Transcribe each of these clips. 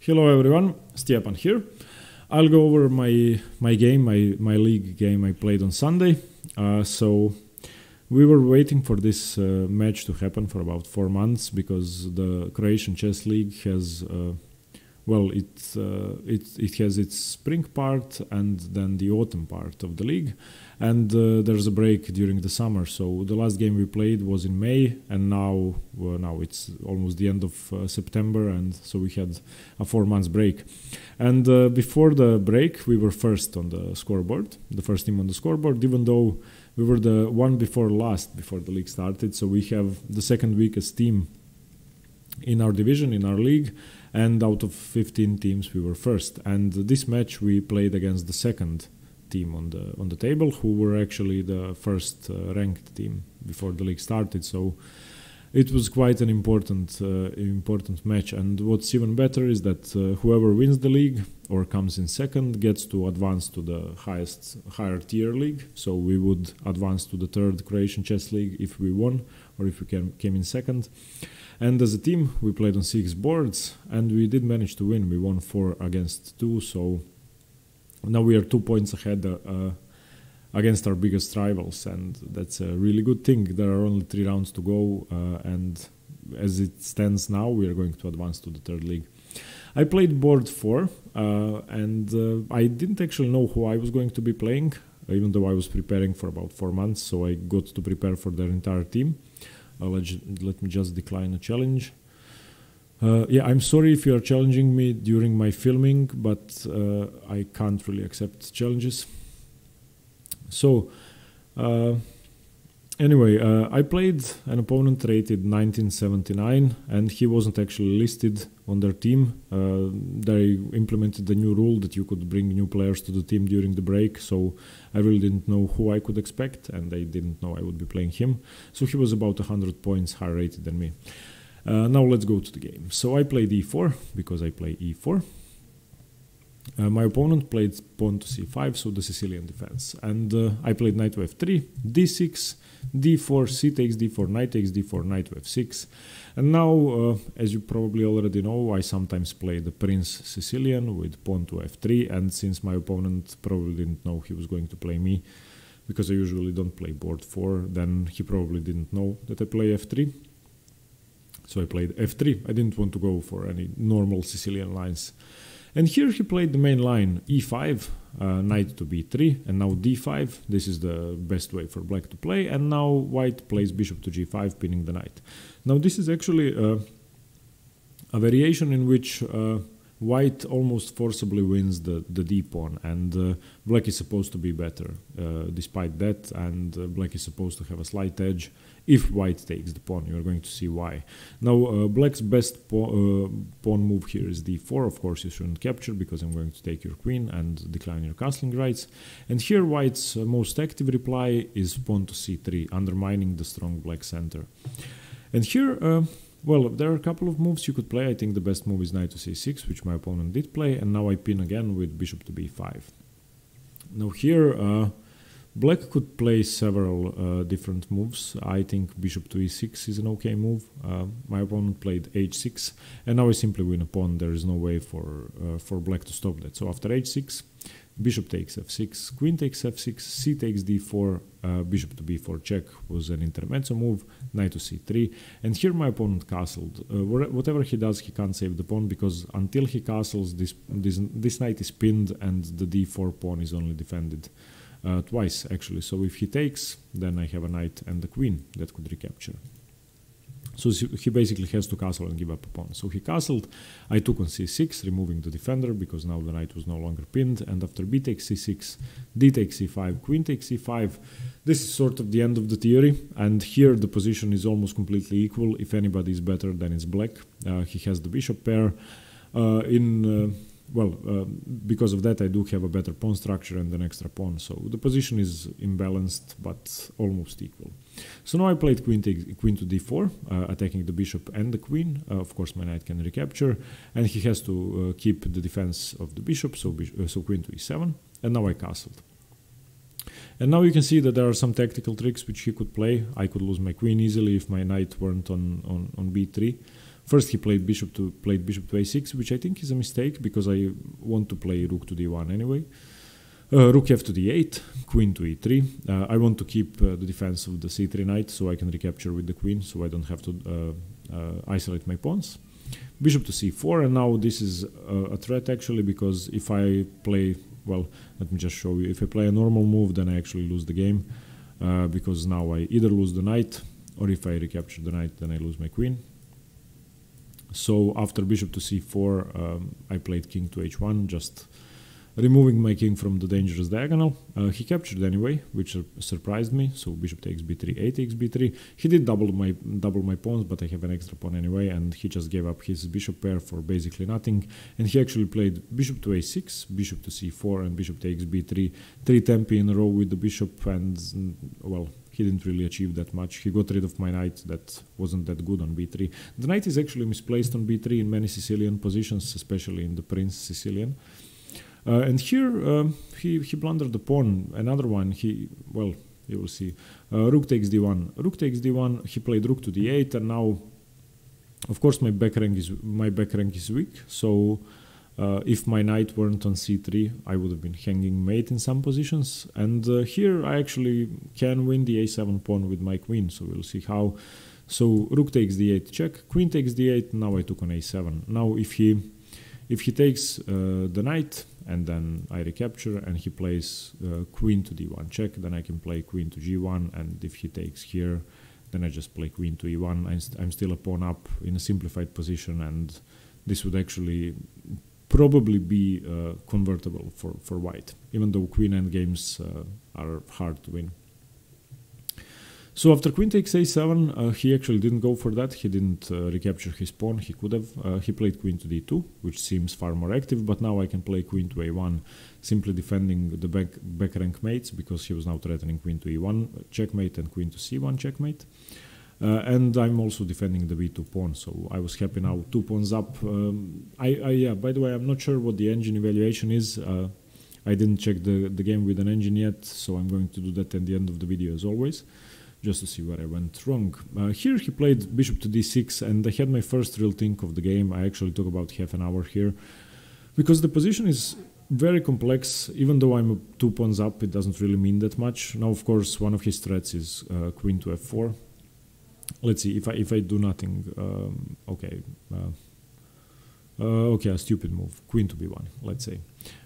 Hello everyone, Stjepan here. I'll go over my league game I played on Sunday. So we were waiting for this match to happen for about 4 months because the Croatian chess league has it has its spring part and then the autumn part of the league, and there's a break during the summer. So the last game we played was in May, and now it's almost the end of September, and so we had a 4 months break. And before the break, we were first on the scoreboard, the first team on the scoreboard, even though we were the one before last before the league started. So we have the second weakest team in our division, in our league, and out of 15 teams we were first. And this match we played against the second team on the table, who were actually the first ranked team before the league started. So it was quite an important match. And what's even better is that whoever wins the league or comes in second gets to advance to the higher tier league. So we would advance to the third Croatian chess league if we won or if we came in second. And as a team, we played on 6 boards, and we did manage to win. We won 4-2, so now we are 2 points ahead against our biggest rivals, and that's a really good thing. There are only 3 rounds to go, and as it stands now, we are going to advance to the third league. I played board 4, and I didn't actually know who I was going to be playing, even though I was preparing for about 4 months, so I got to prepare for their entire team. Let me just decline a challenge. Yeah, I'm sorry if you are challenging me during my filming, but I can't really accept challenges. So, anyway, I played an opponent rated 1979, and he wasn't actually listed on their team. They implemented the new rule that you could bring new players to the team during the break, so I really didn't know who I could expect, and I didn't know I would be playing him. So he was about 100 points higher rated than me. Now let's go to the game. So I played e4 because I play e4. My opponent played pawn to c5, so the Sicilian defense. And I played knight to f3, d6, d4, c takes d4, knight takes d4, knight to f6. And now, as you probably already know, I sometimes play the Prins Sicilian with pawn to f3. And since my opponent probably didn't know he was going to play me, because I usually don't play board 4, then he probably didn't know that I play f3. So I played f3. I didn't want to go for any normal Sicilian lines. And here he played the main line, e5, knight to b3, and now d5. This is the best way for black to play. And now white plays bishop to g5, pinning the knight. Now this is actually a variation in which white almost forcibly wins the d-pawn, and black is supposed to be better despite that, and black is supposed to have a slight edge if white takes the pawn. You're going to see why. Now black's best pawn move here is d4. Of course you shouldn't capture because I'm going to take your queen and decline your castling rights. And here white's most active reply is pawn to c3, undermining the strong black center. And here well, there are a couple of moves you could play. I think the best move is knight to c6, which my opponent did play, and now I pin again with bishop to b5. Now here, black could play several different moves. I think bishop to e6 is an okay move. My opponent played h6, and now I simply win a pawn. There is no way for black to stop that. So after h6, bishop takes f6, queen takes f6, c takes d4, bishop to b4 check was an intermezzo move, knight to c3, and here my opponent castled. Whatever he does, he can't save the pawn, because until he castles, this knight is pinned and the d4 pawn is only defended twice, actually. So if he takes, then I have a knight and a queen that could recapture. So he basically has to castle and give up a pawn. So he castled, I took on c6, removing the defender, because now the knight was no longer pinned, and after b takes c6, d takes c5, queen takes c5, this is sort of the end of the theory, and here the position is almost completely equal. If anybody is better, then it's black. He has the bishop pair. Because of that, I do have a better pawn structure and an extra pawn, so the position is imbalanced, but almost equal. So now I played queen to d4, attacking the bishop and the queen. Of course, my knight can recapture, and he has to keep the defense of the bishop, so queen to e7, and now I castled. And now you can see that there are some tactical tricks which he could play. I could lose my queen easily if my knight weren't on b3. First he played bishop to a6, which I think is a mistake because I want to play rook to d1 anyway. Rook f to d8, queen to e3. I want to keep the defense of the c3 knight so I can recapture with the queen, so I don't have to isolate my pawns. Bishop to c4, and now this is a threat actually, because if I play, well, let me just show you. If I play a normal move, then I actually lose the game, because now I either lose the knight, or if I recapture the knight, then I lose my queen. So after bishop to c4, I played king to h1, just removing my king from the dangerous diagonal. He captured anyway, which surprised me. So bishop takes b3, a takes b3. He did double my pawns, but I have an extra pawn anyway, and he just gave up his bishop pair for basically nothing. And he actually played bishop to a6, bishop to c4, and bishop takes b3. 3 tempi in a row with the bishop, and well, he didn't really achieve that much. He got rid of my knight that wasn't that good on b3. The knight is actually misplaced on b3 in many Sicilian positions, especially in the Prins Sicilian. And here he blundered the pawn. Another one, well, you will see. Rook takes d1. Rook takes d1. He played rook to d8, and now, of course, my back rank is weak. So if my knight weren't on c3, I would have been hanging mate in some positions. And here I actually can win the a7 pawn with my queen. So we'll see how. So rook takes d8 check. Queen takes d8. Now I took on a7. Now if he takes the knight, and then I recapture, and he plays queen to d1 check, then I can play queen to g1, and if he takes here, then I just play queen to e1. I'm still a pawn up in a simplified position, and this would actually probably be convertible for white, even though queen endgames are hard to win. So after queen takes a7, he actually didn't go for that. He didn't recapture his pawn. He could have. He played queen to d2, which seems far more active, but now I can play queen to a1, simply defending the back rank mates, because he was now threatening queen to e1 checkmate and queen to c1 checkmate. And I'm also defending the b2 pawn, so I was happy now, 2 pawns up. Yeah, by the way, I'm not sure what the engine evaluation is. I didn't check the game with an engine yet, so I'm going to do that at the end of the video as always, just to see where I went wrong. Here he played bishop to d6, and I had my first real think of the game. I actually took about half an hour here, because the position is very complex. Even though I'm 2 pawns up, it doesn't really mean that much. Now, of course, one of his threats is queen to f4. Let's see, if I do nothing, okay, a stupid move, queen to b1, let's say.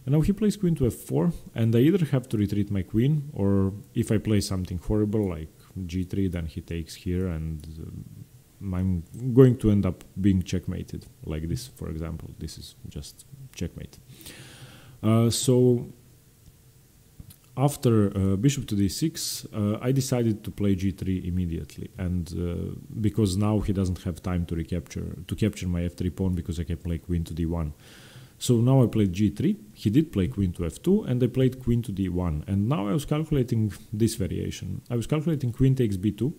And now he plays queen to f4, and I either have to retreat my queen, or if I play something horrible like g3, then he takes here, and I'm going to end up being checkmated, like this, for example. This is just checkmate. So after bishop to d6, I decided to play g3 immediately, and because now he doesn't have time to capture my f3 pawn, because I can play queen to d1. So now I played g3, he did play queen to f2, and I played queen to d1. And now I was calculating this variation. I was calculating queen takes b2,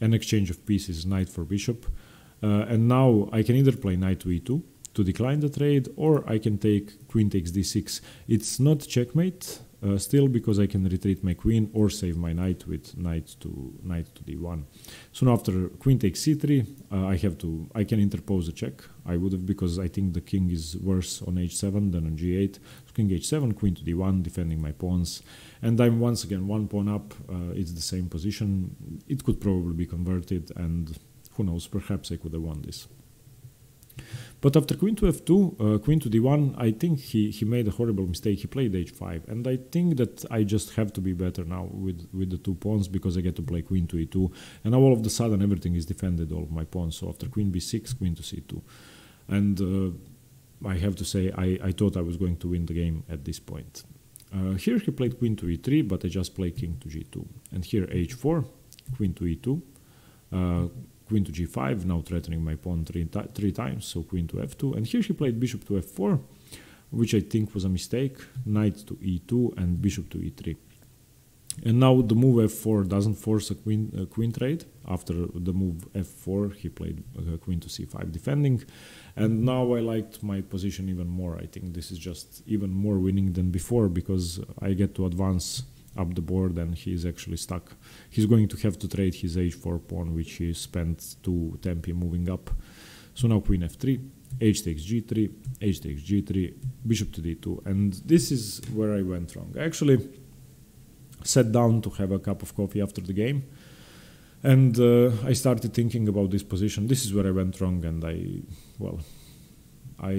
an exchange of pieces, knight for bishop. And now I can either play knight to e2 to decline the trade, or I can take queen takes d6. It's not checkmate still, because I can retreat my queen or save my knight with knight to d1. So now after queen takes c3, I can interpose a check. I would have, because I think the king is worse on h7 than on g8. So king h7, queen to d1, defending my pawns, and I'm once again 1 pawn up. It's the same position. It could probably be converted, and who knows, perhaps I could have won this. But after queen to f2, queen to d1, I think he made a horrible mistake. He played h5, and I think that I just have to be better now with the 2 pawns, because I get to play queen to e2, and now all of a sudden everything is defended, all of my pawns. So after queen b6, queen to c2, and I have to say I thought I was going to win the game at this point. Here he played queen to e3, but I just played king to g2, and here h4, queen to e2. Queen to g5, now threatening my pawn 3 times, so queen to f2. And here he played bishop to f4, which I think was a mistake, knight to e2, and bishop to e3. And now the move f4 doesn't force a queen trade. After the move f4, he played queen to c5 defending. And now I liked my position even more. I think this is just even more winning than before, because I get to advance up the board, and he's actually stuck. He's going to have to trade his h4 pawn, which he spent 2 tempi moving up. So now queen f3, h takes g3, h takes g3, bishop to d2, and this is where I went wrong. I actually sat down to have a cup of coffee after the game, and I started thinking about this position. This is where I went wrong, and I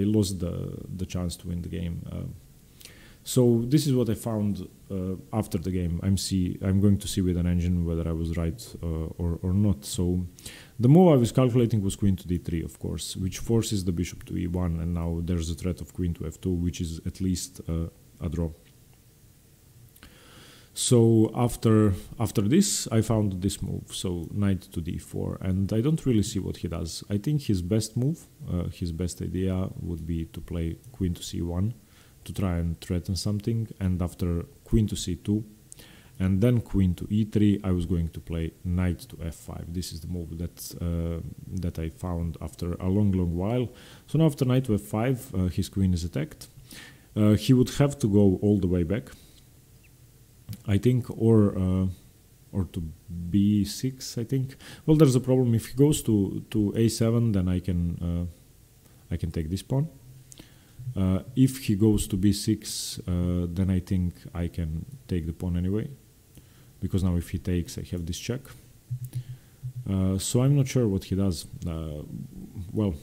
lost the chance to win the game. So this is what I found after the game. I'm going to see with an engine whether I was right or not. So the move I was calculating was queen to d3, of course, which forces the bishop to e1, and now there's a threat of queen to f2, which is at least a draw. So after this, I found this move, so knight to d4, and I don't really see what he does. I think his best move, his best idea would be to play queen to c1 to try and threaten something, and after queen to c2 and then queen to e3, I was going to play knight to f5. This is the move that I found after a long while. So now after knight to f5, his queen is attacked. He would have to go all the way back, I think, or to b6, I think. Well, there's a problem. If he goes to a7, then I can take this pawn. If he goes to b6, then I think I can take the pawn anyway, because now if he takes, I have this check. So I'm not sure what he does. Well,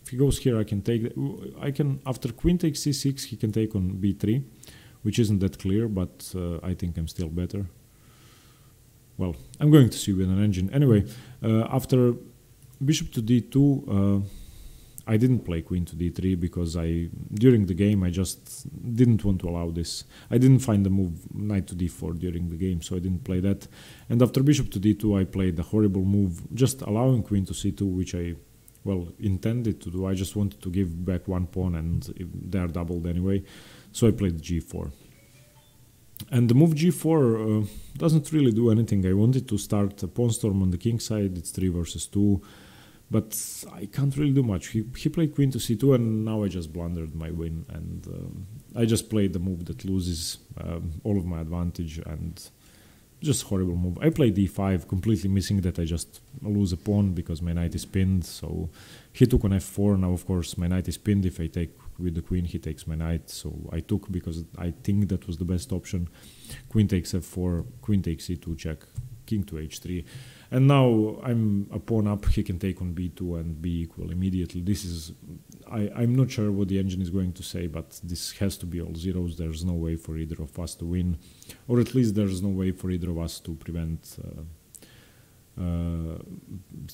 if he goes here, I can take. After queen takes c6, he can take on b3, which isn't that clear, but I think I'm still better. Well, I'm going to see with an engine. Anyway, after bishop to d2, I didn't play queen to d3 because during the game I just didn't want to allow this. I didn't find the move knight to d4 during the game, so I didn't play that. And after bishop to d2, I played a horrible move, just allowing queen to c2, which I, well, intended to do. I just wanted to give back one pawn, and they are doubled anyway. So I played g4. And the move g4 doesn't really do anything. I wanted to start a pawn storm on the king side. It's 3 versus 2. But I can't really do much. He played queen to c2, and now I just blundered my win. And I just played the move that loses all of my advantage, and just horrible move. I played d5, completely missing that I just lose a pawn because my knight is pinned. So he took on f4. Now, of course, my knight is pinned. If I take with the queen, he takes my knight. So I took because I think that was the best option. Queen takes f4, queen takes c2 check, king to h3. And now I'm a pawn up, he can take on b2 and be equal immediately. This is, I'm not sure what the engine is going to say, but this has to be all zeros. There's no way for either of us to win, or at least there's no way for either of us to prevent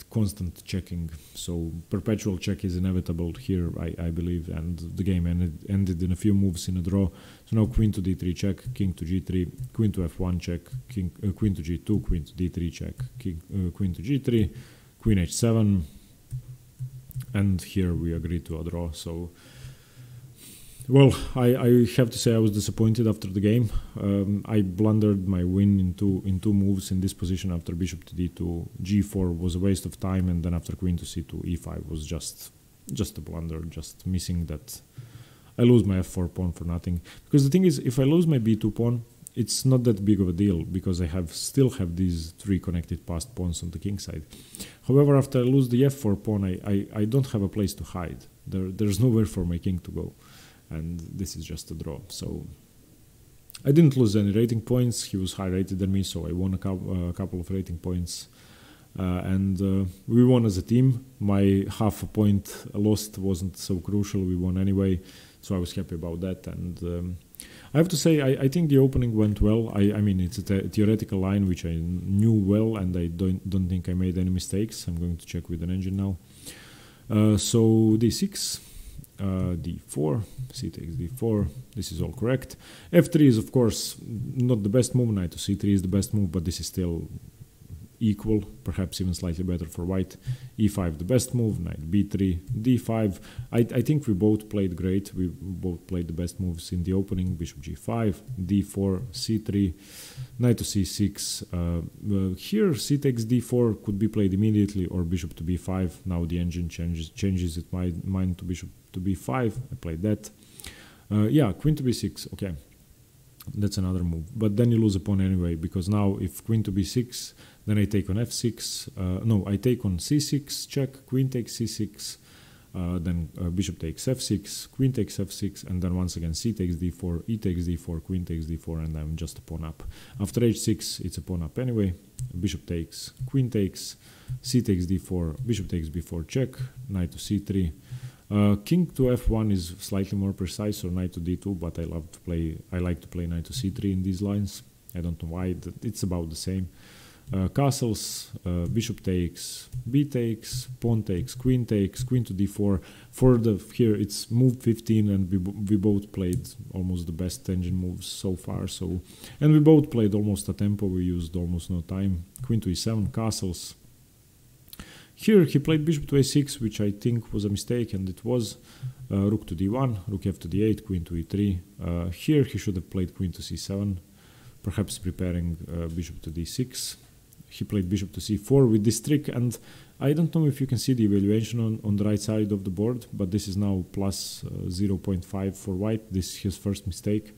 constant checking. So perpetual check is inevitable here, I believe, and the game ended in a few moves in a draw. So now queen to d3 check, king to g3, queen to f1 check, queen to g2, queen to d3 check, queen to g3, queen h7, and here we agreed to a draw. So, well, I have to say I was disappointed after the game. I blundered my win in two moves in this position. After bishop to d2, g4 was a waste of time, and then after queen to c2, e5 was just a blunder, just missing that. I lose my f4 pawn for nothing. Because the thing is, if I lose my b2 pawn, it's not that big of a deal, because I still have these 3 connected passed pawns on the king side. However, after I lose the f4 pawn, I don't have a place to hide. There's nowhere for my king to go. And this is just a draw. So I didn't lose any rating points. He was high rated than me, so I won a couple of rating points. And we won as a team. My half a point lost wasn't so crucial. We won anyway, so I was happy about that. And I have to say, I think the opening went well. I mean, it's a theoretical line which I knew well, and I don't think I made any mistakes. I'm going to check with an engine now. So d6. D4, c takes d4, this is all correct. F3 is of course not the best move, knight to c3 is the best move, but this is still equal, perhaps even slightly better for white. E5 the best move, knight b3, d5. I think we both played great, we both played the best moves in the opening. Bishop g5, d4, c3, knight to c6. Here c takes d4 could be played immediately, or bishop to b5. Now the engine changes its mind to bishop to b5. I played that. Yeah, queen to b6, okay. That's another move. But then you lose a pawn anyway, because now if queen to b6, then I take on f6. No, I take on c6, check, queen takes c6. Then bishop takes f6, queen takes f6, and then once again c takes d4, e takes d4, queen takes d4, and I'm just a pawn up. After h6, it's a pawn up anyway. Bishop takes, queen takes, c takes d4, bishop takes b4 check, knight to c3. King to f1 is slightly more precise, or knight to d2, but I like to play knight to c3 in these lines. I don't know why, it's about the same. Castles, bishop takes, b takes, pawn takes, queen to d4. For here it's move 15, and we both played almost the best engine moves so far. And we both played almost a tempo. We used almost no time. Queen to e7, castles. Here he played bishop to a6, which I think was a mistake, and it was. Rook to d1, rook f to d8, queen to e3. Here he should have played queen to c7, perhaps preparing bishop to d6. He played bishop to c4 with this trick, and I don't know if you can see the evaluation on the right side of the board, but this is now plus 0.5 for white. This is his first mistake,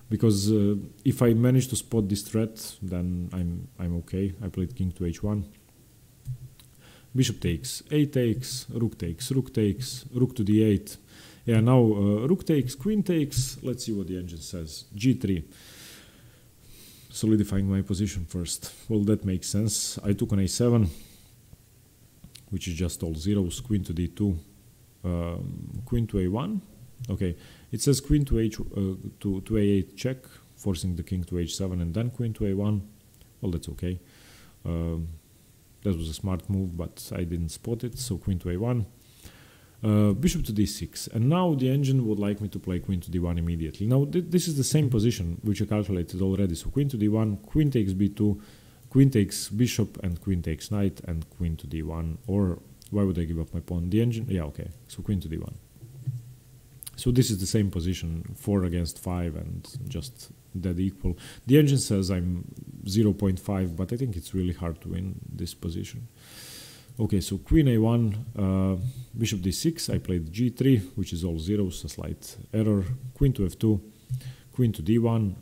because if I manage to spot this threat, then I'm okay. I played king to h1. Bishop takes, a takes, rook takes, rook takes, rook to d8. Yeah, now rook takes, queen takes. Let's see what the engine says. g3. Solidifying my position first. Well, that makes sense. I took on a7, which is just all zeros. Queen to d2, queen to a1. Okay, it says queen to a8 check, forcing the king to h7, and then queen to a1. Well, that's okay. That was a smart move, but I didn't spot it. So queen to a1. Bishop to d6, and now the engine would like me to play queen to d1 immediately. Now this is the same position which I calculated already. So queen to d1, queen takes b2, queen takes bishop, and queen takes knight, and queen to d1. Or why would I give up my pawn? The engine, yeah, okay. So queen to d1. So this is the same position, 4 against 5, and just dead equal. The engine says I'm 0.5, but I think it's really hard to win this position. Okay, so queen a1, bishop d6, I played g3, which is all zeros, a slight error. Queen to f2, queen to d1,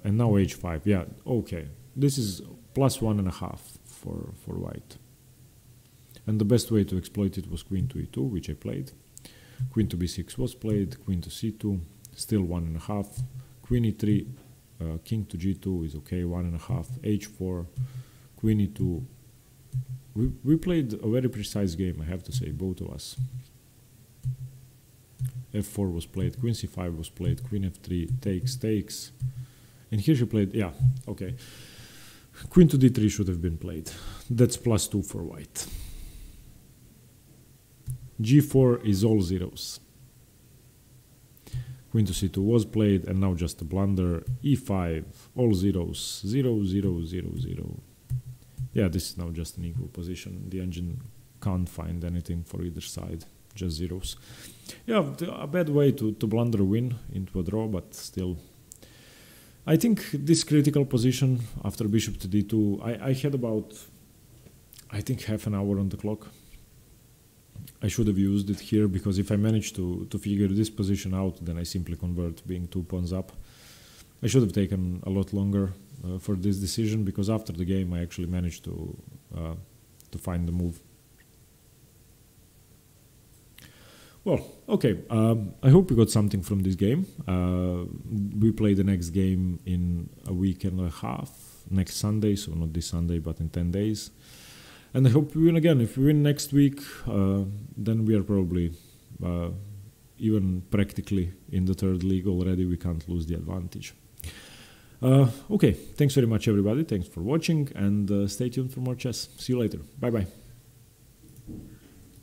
and now h5. Yeah, okay, this is plus 1.5 for white. And the best way to exploit it was queen to e2, which I played. Queen to b6 was played, queen to c2, still 1.5. Queen e3, king to g2 is okay, 1.5. h4, queen e2. We played a very precise game, I have to say, both of us. f4 was played, queen c5 was played, queen f3, takes. And here she played, yeah, okay. Queen to d3 should have been played. That's plus 2 for white. g4 is all zeros. Queen to c2 was played, and now just a blunder. e5, all zeros, 0, 0, 0, 0. Yeah, this is now just an equal position. The engine can't find anything for either side, just zeros. Yeah, a bad way to blunder win into a draw, but still. I think this critical position after bishop to d2, I had about, I think, half an hour on the clock. I should have used it here, because if I manage to figure this position out, then I simply convert being 2 pawns up. I should have taken a lot longer for this decision, because after the game I actually managed to find the move. Well, okay, I hope you got something from this game. We play the next game in a week and a half, next Sunday, so not this Sunday, but in 10 days. And I hope we win again. If we win next week, then we are probably even practically in the third league already. We can't lose the advantage. Okay, thanks very much everybody. Thanks for watching, and stay tuned for more chess. See you later. Bye bye.